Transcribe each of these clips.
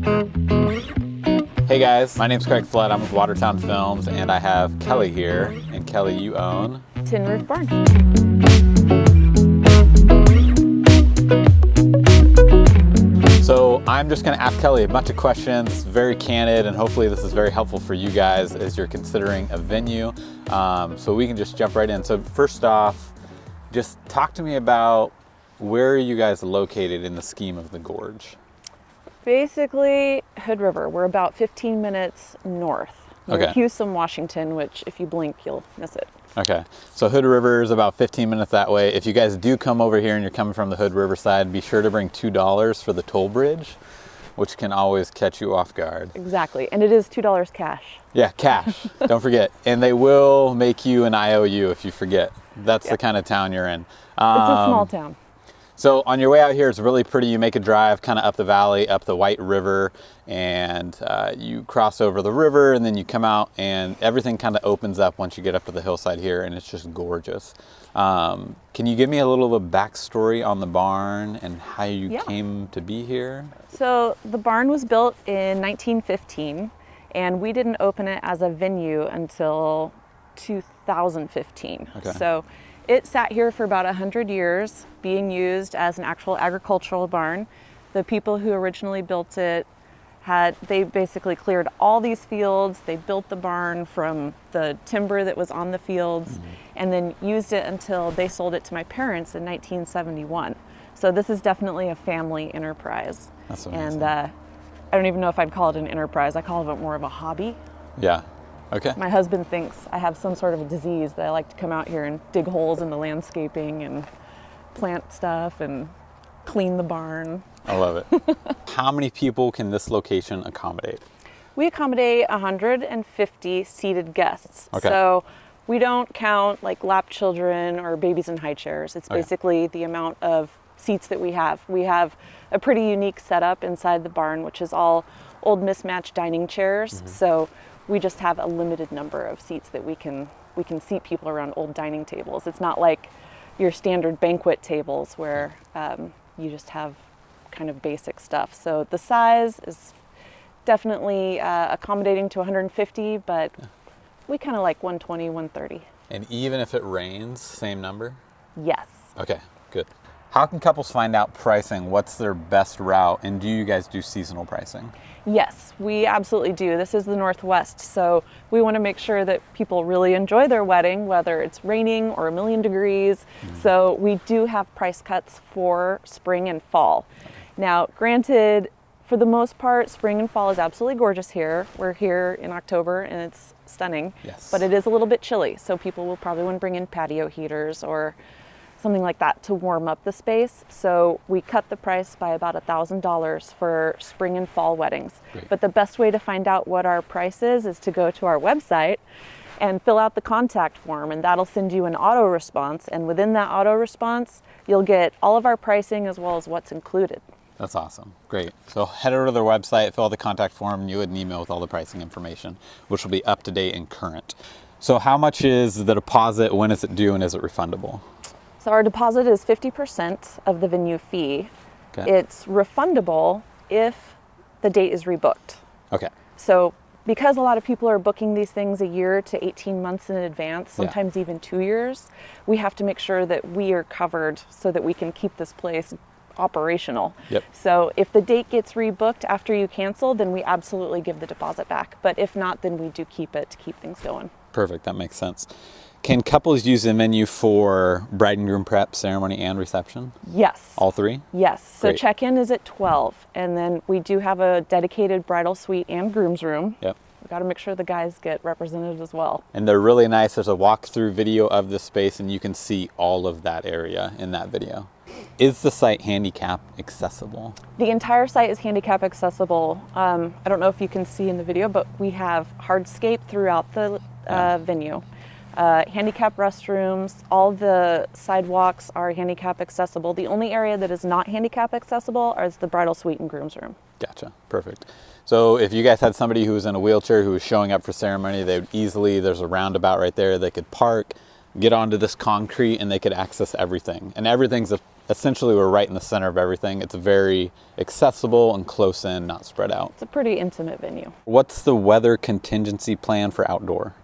Hey guys, my name's Craig Flood. I'm with Watertown Films, and I have Kelly here. And Kelly, you own Tin Roof Barn. So I'm just going to ask Kelly a bunch of questions, very candid, and hopefully this is very helpful for you guys as you're considering a venue. So we can just jump right in. So first off, just talk to me about where are you guys located in the scheme of the Gorge? Basically, Hood River. We're about 15 minutes north. We're Okay. Houston, Washington, which if you blink, you'll miss it. Okay, so Hood River is about 15 minutes that way. If you guys do come over here and you're coming from the Hood River side, be sure to bring $2 for the toll bridge, which can always catch you off guard. Exactly, and it is $2 cash. Yeah, cash, don't forget. And they will make you an IOU if you forget. That's the kind of town you're in. It's a small town. So on your way out here, it's really pretty. You make a drive kind of up the valley, up the White River, and you cross over the river, and then you come out, and everything kind of opens up once you get up to the hillside here, and it's just gorgeous. Can you give me a little of a backstory on the barn and how you came to be here? So the barn was built in 1915, and we didn't open it as a venue until 2015. Okay. So it sat here for about 100 years, being used as an actual agricultural barn. The people who originally built it they basically cleared all these fields. They built the barn from the timber that was on the fields, and then used it until they sold it to my parents in 1971. So this is definitely a family enterprise. That's amazing. And I don't even know if I'd call it an enterprise. I call it more of a hobby. Yeah, okay. My husband thinks I have some sort of a disease that I like to come out here and dig holes in the landscaping and plant stuff and clean the barn. I love it. How many people can this location accommodate? We accommodate 150 seated guests. Okay. So we don't count like lap children or babies in high chairs. It's Okay. basically the amount of seats that we have. We have a pretty unique setup inside the barn, which is all old mismatched dining chairs. So we just have a limited number of seats that we can seat people around old dining tables. It's not like your standard banquet tables where you just have kind of basic stuff. So the size is definitely accommodating to 150, but we kind of like 120, 130. And even if it rains, same number? Yes. Okay, good. How can couples find out pricing? What's their best route? And do you guys do seasonal pricing? Yes, we absolutely do. This is the Northwest, so we want to make sure that people really enjoy their wedding, whether it's raining or a million degrees. So we do have price cuts for spring and fall. Now, granted, for the most part, spring and fall is absolutely gorgeous here. We're here in October and it's stunning, Yes. but it is a little bit chilly, so people will probably want to bring in patio heaters or something like that to warm up the space. So we cut the price by about $1,000 for spring and fall weddings. Great. But the best way to find out what our price is to go to our website and fill out the contact form, and that'll send you an auto response. And within that auto response, you'll get all of our pricing as well as what's included. That's awesome. Great. So head over to their website, fill out the contact form, and you would an email with all the pricing information, which will be up to date and current. So how much is the deposit? When is it due, and is it refundable? So our deposit is 50% of the venue fee. Okay. It's refundable if the date is rebooked. Okay. So because a lot of people are booking these things a year to 18 months in advance, sometimes even 2 years, we have to make sure that we are covered so that we can keep this place operational. Yep. So if the date gets rebooked after you cancel, then we absolutely give the deposit back. But if not, then we do keep it to keep things going. Perfect. That makes sense. Can couples use the menu for bride and groom prep, ceremony, and reception? Yes. All three? Yes. So Great. check-in is at 12, and then we do have a dedicated bridal suite and groom's room. Yep. We've got to make sure the guys get represented as well. And they're really nice. There's a walkthrough video of the space, and you can see all of that area in that video. Is the site handicap accessible? The entire site is handicap accessible. I don't know if you can see in the video, but we have hardscape throughout the venue. Handicap restrooms, all the sidewalks are handicap accessible. The only area that is not handicap accessible is the bridal suite and groom's room. Gotcha. Perfect. So if you guys had somebody who was in a wheelchair who was showing up for ceremony, they would easily, there's a roundabout right there, they could park, get onto this concrete and they could access everything. And everything's essentially, we're right in the center of everything. It's very accessible and close in, not spread out. It's a pretty intimate venue. What's the weather contingency plan for outdoor?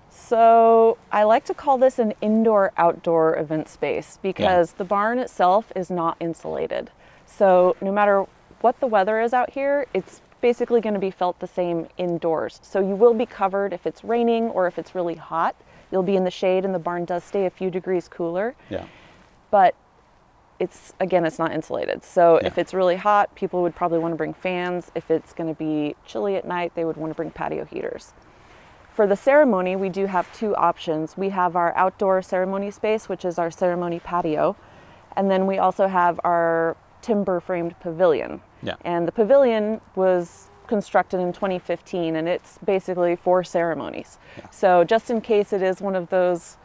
So I like to call this an indoor-outdoor event space because the barn itself is not insulated. So no matter what the weather is out here, it's basically going to be felt the same indoors. So you will be covered if it's raining or if it's really hot. You'll be in the shade and the barn does stay a few degrees cooler. Yeah. But it's not insulated. So if it's really hot, people would probably want to bring fans. If it's going to be chilly at night, they would want to bring patio heaters. For the ceremony, we do have two options. We have our outdoor ceremony space, which is our ceremony patio. And then we also have our timber framed pavilion. Yeah. And the pavilion was constructed in 2015 and it's basically for ceremonies. Yeah. So just in case it is one of those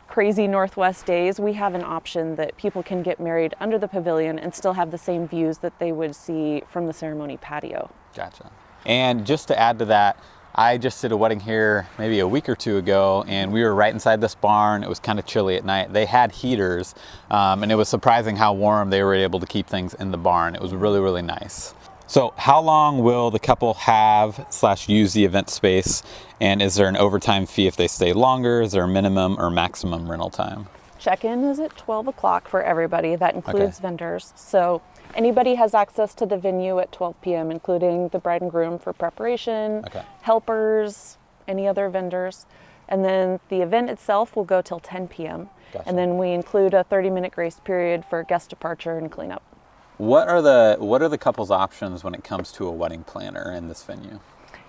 crazy Northwest days, we have an option that people can get married under the pavilion and still have the same views that they would see from the ceremony patio. Gotcha. And just to add to that, I just did a wedding here maybe a week or two ago, and we were right inside this barn. It was kind of chilly at night. They had heaters, and it was surprising how warm they were able to keep things in the barn. It was really, really nice. So how long will the couple have / use the event space? And is there an overtime fee if they stay longer? Is there a minimum or maximum rental time? Check-in is at 12 o'clock for everybody. That includes vendors. So anybody has access to the venue at 12 p.m., including the bride and groom for preparation, helpers, any other vendors. And then the event itself will go till 10 p.m. Gotcha. And then we include a 30-minute grace period for guest departure and cleanup. What are the couple's options when it comes to a wedding planner in this venue?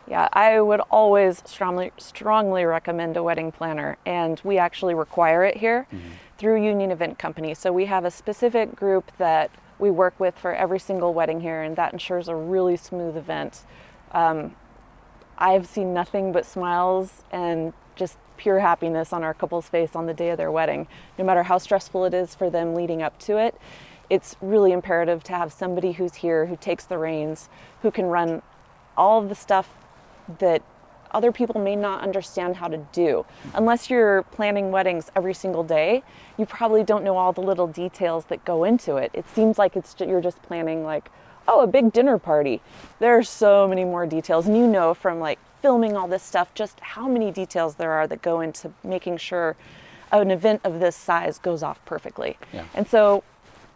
Yeah, I would always strongly recommend a wedding planner, and we actually require it here through Union Event Company. So we have a specific group that we work with for every single wedding here, and that ensures a really smooth event. I've seen nothing but smiles and just pure happiness on our couple's face on the day of their wedding. No matter how stressful it is for them leading up to it, it's really imperative to have somebody who's here, who takes the reins, who can run all of the stuff that other people may not understand how to do. Unless you're planning weddings every single day, you probably don't know all the little details that go into it. It seems like you're just planning like, oh, a big dinner party. There are so many more details, and you know from like filming all this stuff just how many details there are that go into making sure an event of this size goes off perfectly. Yeah. And so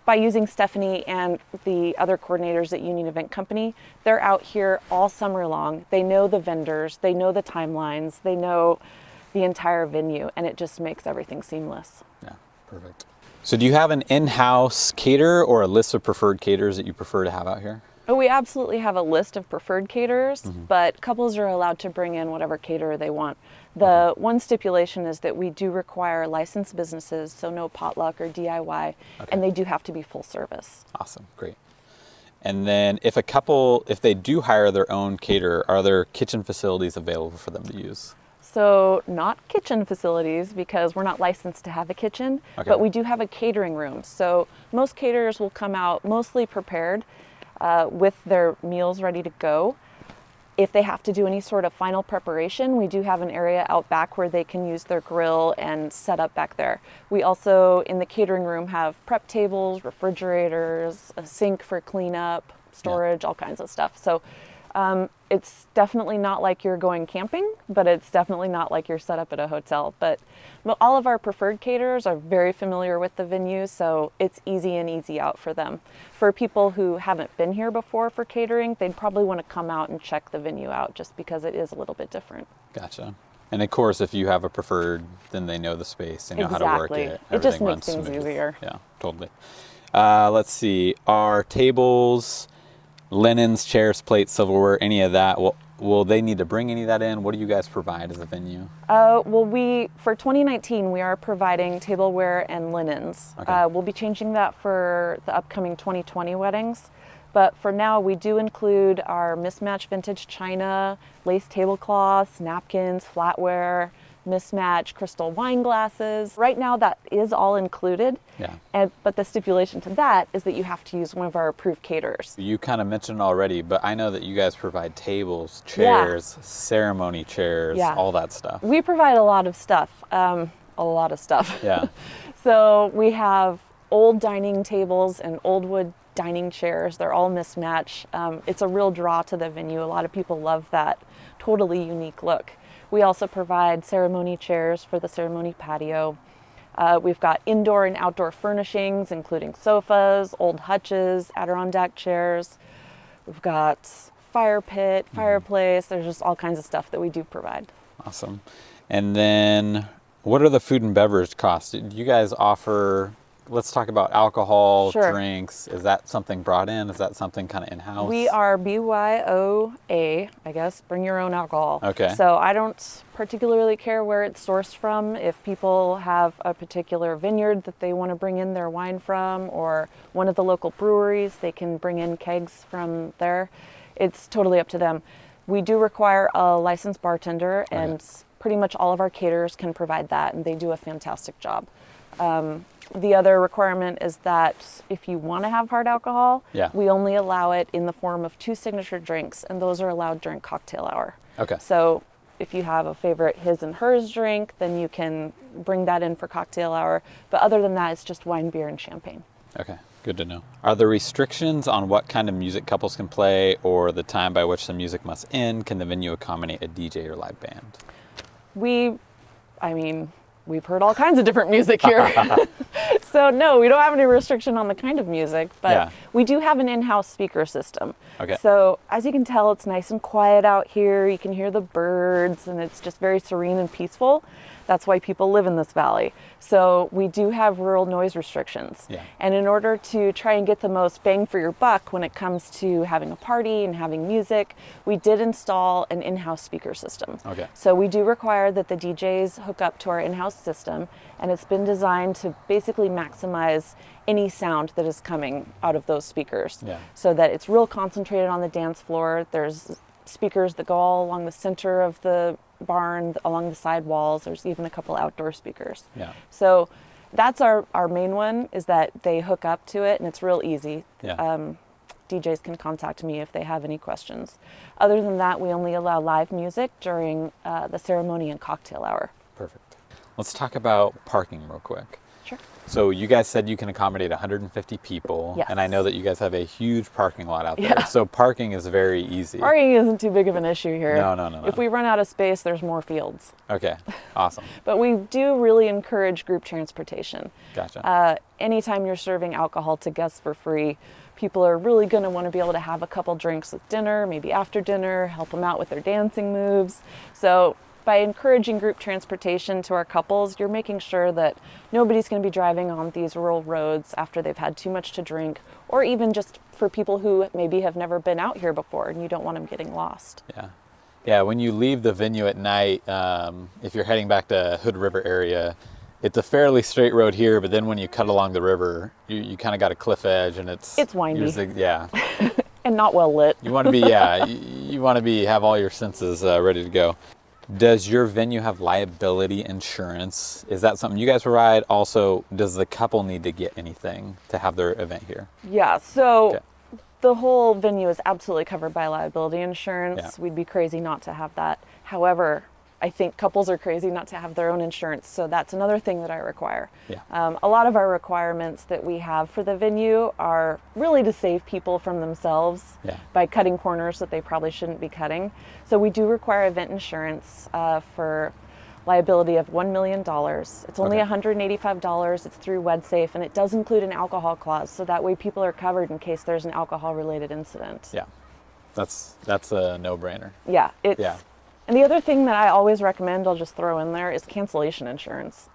by using Stephanie and the other coordinators at Union Event Company, they're out here all summer long. They know the vendors, they know the timelines, they know the entire venue, and it just makes everything seamless. Yeah, perfect. So do you have an in-house caterer or a list of preferred caterers that you prefer to have out here? We absolutely have a list of preferred caterers, but couples are allowed to bring in whatever caterer they want. The one stipulation is that we do require licensed businesses, so no potluck or DIY, and they do have to be full service. Awesome, great. And then if they do hire their own caterer, are there kitchen facilities available for them to use? So not kitchen facilities because we're not licensed to have a kitchen, but we do have a catering room. So most caterers will come out mostly prepared with their meals ready to go. If they have to do any sort of final preparation, we do have an area out back where they can use their grill and set up back there. We also, in the catering room, have prep tables, refrigerators, a sink for cleanup, storage, all kinds of stuff. So it's definitely not like you're going camping, but it's definitely not like you're set up at a hotel. But all of our preferred caterers are very familiar with the venue, so it's easy in, easy out for them. For people who haven't been here before for catering, they'd probably want to come out and check the venue out just because it is a little bit different. Gotcha. And of course, if you have a preferred, then they know the space, they know how to work it. It just makes things easier. Yeah, totally. Let's see, our tables, linens, chairs, plates, silverware, any of that, will they need to bring any of that in? What do you guys provide as a venue? Well, for 2019, we are providing tableware and linens. We'll be changing that for the upcoming 2020 weddings. But for now, we do include our mismatched vintage china, lace tablecloths, napkins, flatware, mismatch crystal wine glasses. Right now that is all included. Yeah. But the stipulation to that is that you have to use one of our approved caterers. You kind of mentioned already, but I know that you guys provide tables, chairs, ceremony chairs, all that stuff. We provide a lot of stuff. A lot of stuff. Yeah. So we have old dining tables and old wood dining chairs. They're all mismatch. It's a real draw to the venue. A lot of people love that totally unique look. We also provide ceremony chairs for the ceremony patio. We've got indoor and outdoor furnishings, including sofas, old hutches, Adirondack chairs. We've got fire pit, fireplace. There's just all kinds of stuff that we do provide. Awesome. And then what are the food and beverage costs? Do you guys offer, let's talk about alcohol, drinks. Is that something brought in? Is that something kind of in-house? We are BYOA, I guess, bring your own alcohol. Okay. So I don't particularly care where it's sourced from. If people have a particular vineyard that they want to bring in their wine from, or one of the local breweries, they can bring in kegs from there. It's totally up to them. We do require a licensed bartender, and pretty much all of our caterers can provide that, and they do a fantastic job. The other requirement is that if you want to have hard alcohol, we only allow it in the form of 2 signature drinks, and those are allowed during cocktail hour. Okay. So if you have a favorite his and hers drink, then you can bring that in for cocktail hour. But other than that, it's just wine, beer, and champagne. Okay. Good to know. Are there restrictions on what kind of music couples can play, or the time by which the music must end? Can the venue accommodate a DJ or live band? We've heard all kinds of different music here. So no, we don't have any restriction on the kind of music, but we do have an in-house speaker system. Okay. So as you can tell, it's nice and quiet out here. You can hear the birds, and it's just very serene and peaceful. That's why people live in this valley. So we do have rural noise restrictions. Yeah. And in order to try and get the most bang for your buck when it comes to having a party and having music, we did install an in-house speaker system. Okay. So we do require that the DJs hook up to our in-house system, and it's been designed to basically maximize any sound that is coming out of those speakers. Yeah. So that it's real concentrated on the dance floor. There's speakers that go all along the center of the barn, along the side walls. There's even a couple outdoor speakers. Yeah. So that's our main one, is that they hook up to it, and it's real easy. Yeah. DJs can contact me if they have any questions. Other than that, we only allow live music during the ceremony and cocktail hour. Perfect. Let's talk about parking real quick. Sure. So you guys said you can accommodate 150 people, Yes. and I know that you guys have a huge parking lot out there. Yeah. So parking is very easy. Parking isn't too big of an issue here. No. If we run out of space, there's more fields. Okay, awesome. But we do really encourage group transportation. Gotcha. Anytime you're serving alcohol to guests for free, people are really going to want to be able to have a couple drinks with dinner, maybe after dinner, help them out with their dancing moves. So by encouraging group transportation to our couples, you're making sure that nobody's going to be driving on these rural roads after they've had too much to drink, or even just for people who maybe have never been out here before and you don't want them getting lost. Yeah, when you leave the venue at night, if you're heading back to Hood River area, it's a fairly straight road here, but then when you cut along the river, you kind of got a cliff edge, and it's windy. Yeah. And not well lit. You want to be, you want to have all your senses ready to go. Does your venue have liability insurance? Is that something you guys provide? Also, does the couple need to get anything to have their event here? Yeah, so the whole venue is absolutely covered by liability insurance. Yeah. We'd be crazy not to have that. However, I think couples are crazy not to have their own insurance, so that's another thing that I require. Yeah. A lot of our requirements that we have for the venue are really to save people from themselves by cutting corners that they probably shouldn't be cutting. So we do require event insurance for liability of $1 million. It's only $185. It's through WedSafe, and it does include an alcohol clause, so that way people are covered in case there's an alcohol-related incident. Yeah, that's a no-brainer. Yeah, And the other thing that I always recommend, I'll just throw in there, is cancellation insurance.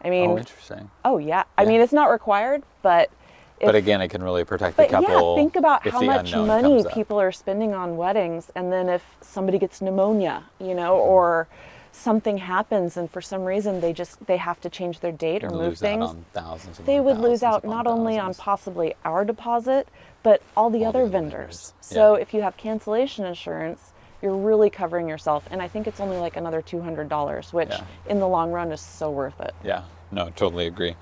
I mean, interesting. Oh yeah. I mean, it's not required, but again, it can really protect the couple. Think about how much money people are spending on weddings, and then if somebody gets pneumonia, or something happens, and for some reason they have to change their date or move things, they would lose out not only on possibly our deposit, but all the other vendors. So if you have cancellation insurance, you're really covering yourself. And I think it's only like another $200, which in the long run is so worth it. Yeah, no, totally agree.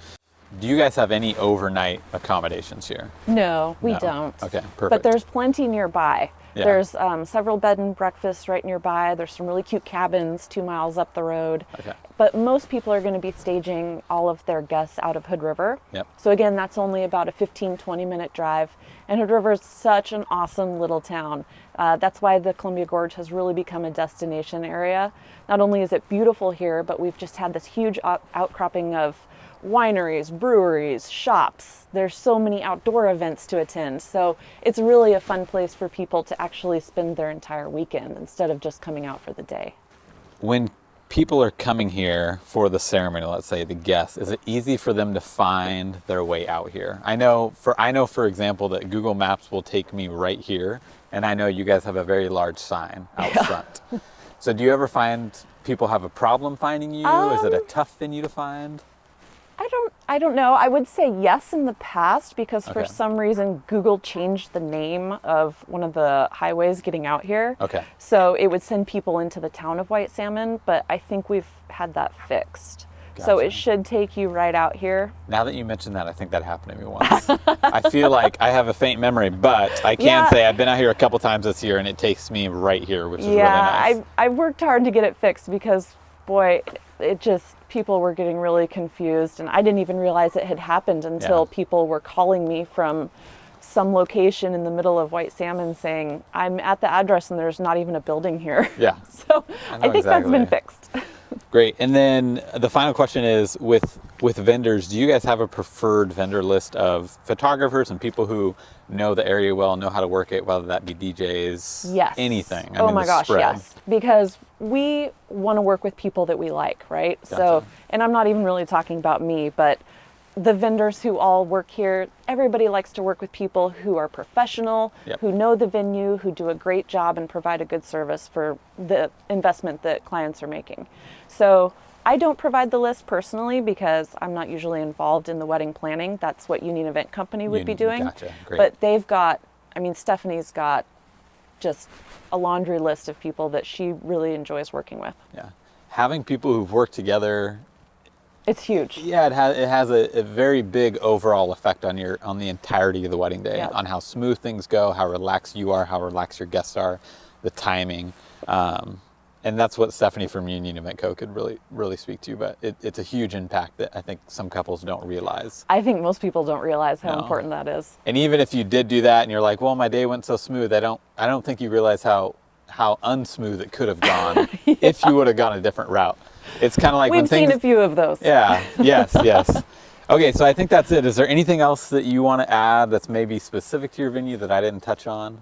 Do you guys have any overnight accommodations here? No, we don't. Okay, perfect. But there's plenty nearby. Yeah. There's several bed and breakfasts right nearby. There's some really cute cabins 2 miles up the road. Okay. But most people are going to be staging all of their guests out of Hood River. Yep. So again, that's only about a 15-20 minute drive. And Hood River is such an awesome little town. That's why the Columbia Gorge has really become a destination area. Not only is it beautiful here, but we've just had this huge outcropping of wineries, breweries, shops. There's so many outdoor events to attend. So it's really a fun place for people to actually spend their entire weekend instead of just coming out for the day. When people are coming here for the ceremony, let's say the guests, is it easy for them to find their way out here? I know for example that Google Maps will take me right here, and I know you guys have a very large sign out front. So do you ever find people have a problem finding you? Is it a tough venue to find? I don't know. I would say yes in the past because for Okay. some reason Google changed the name of one of the highways getting out here. Okay. So it would send people into the town of White Salmon, but I think we've had that fixed. So Gotcha. it should take you right out here. Now that you mention that, I think that happened to me once. I feel like I have a faint memory, but I can Yeah. say I've been out here a couple times this year and it takes me right here, which is really nice. I worked hard to get it fixed because, boy, it just, people were getting really confused, and I didn't even realize it had happened until people were calling me from some location in the middle of White Salmon saying, I'm at the address and there's not even a building here. Yeah. So I know I think that's been exactly. fixed. Great. And then the final question is with vendors, do you guys have a preferred vendor list of photographers and people who know the area well, know how to work it, whether that be DJs, Yes. anything? Oh my the gosh, spread. yes. Because we want to work with people that we like, right? So, Gotcha. and I'm not even really talking about me, but the vendors who all work here, everybody likes to work with people who are professional, Yep. who know the venue, who do a great job and provide a good service for the investment that clients are making. So I don't provide the list personally because I'm not usually involved in the wedding planning. That's what Union Event Company would be doing. Gotcha. Great. But they've got, I mean, Stephanie's got just a laundry list of people that she really enjoys working with. Yeah. Having people who've worked together, It's huge. yeah, it has a very big overall effect on the entirety of the wedding day, Yep. on how smooth things go, how relaxed you are, how relaxed your guests are, the timing. And that's what Stephanie from Union Event Co. could really speak to, but it's a huge impact that I think some couples don't realize. I think most people don't realize how No. important that is. And even if you did do that and you're like, well, my day went so smooth, I don't think you realize how unsmooth it could have gone if you would have gone a different route. It's kind of like when We've seen things, a few of those. yeah, yes. Okay, so I think that's it. Is there anything else that you want to add that's maybe specific to your venue that I didn't touch on?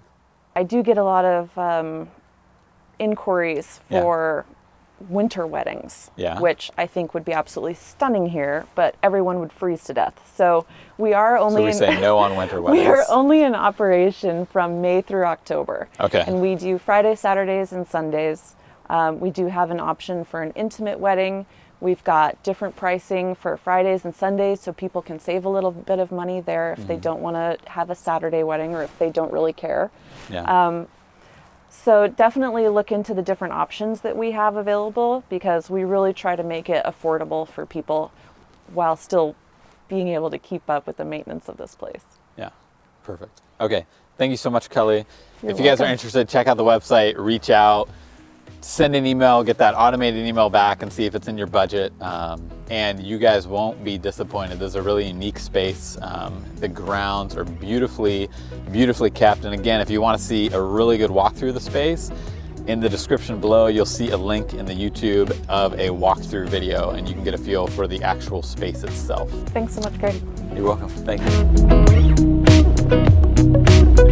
I do get a lot of inquiries Yeah. for winter weddings, Yeah. which I think would be absolutely stunning here, but everyone would freeze to death. So we are So only we say no on winter we weddings. are only in operation from May through October. Okay. And we do Fridays, Saturdays, and Sundays. We do have an option for an intimate wedding. We've got different pricing for Fridays and Sundays so people can save a little bit of money there if they don't want to have a Saturday wedding or if they don't really care. Yeah. So definitely look into the different options that we have available because we really try to make it affordable for people while still being able to keep up with the maintenance of this place. Yeah, perfect. Okay, thank you so much, Kelly. You're if you guys are welcome. interested, check out the website, reach out, send an email, get that automated email back and see if it's in your budget. And you guys won't be disappointed. This is a really unique space. The grounds are beautifully kept. And again, if you want to see a really good walkthrough of the space, in the description below, you'll see a link in the YouTube of a walkthrough video and you can get a feel for the actual space itself. Thanks so much, Greg. You're welcome. Thank you.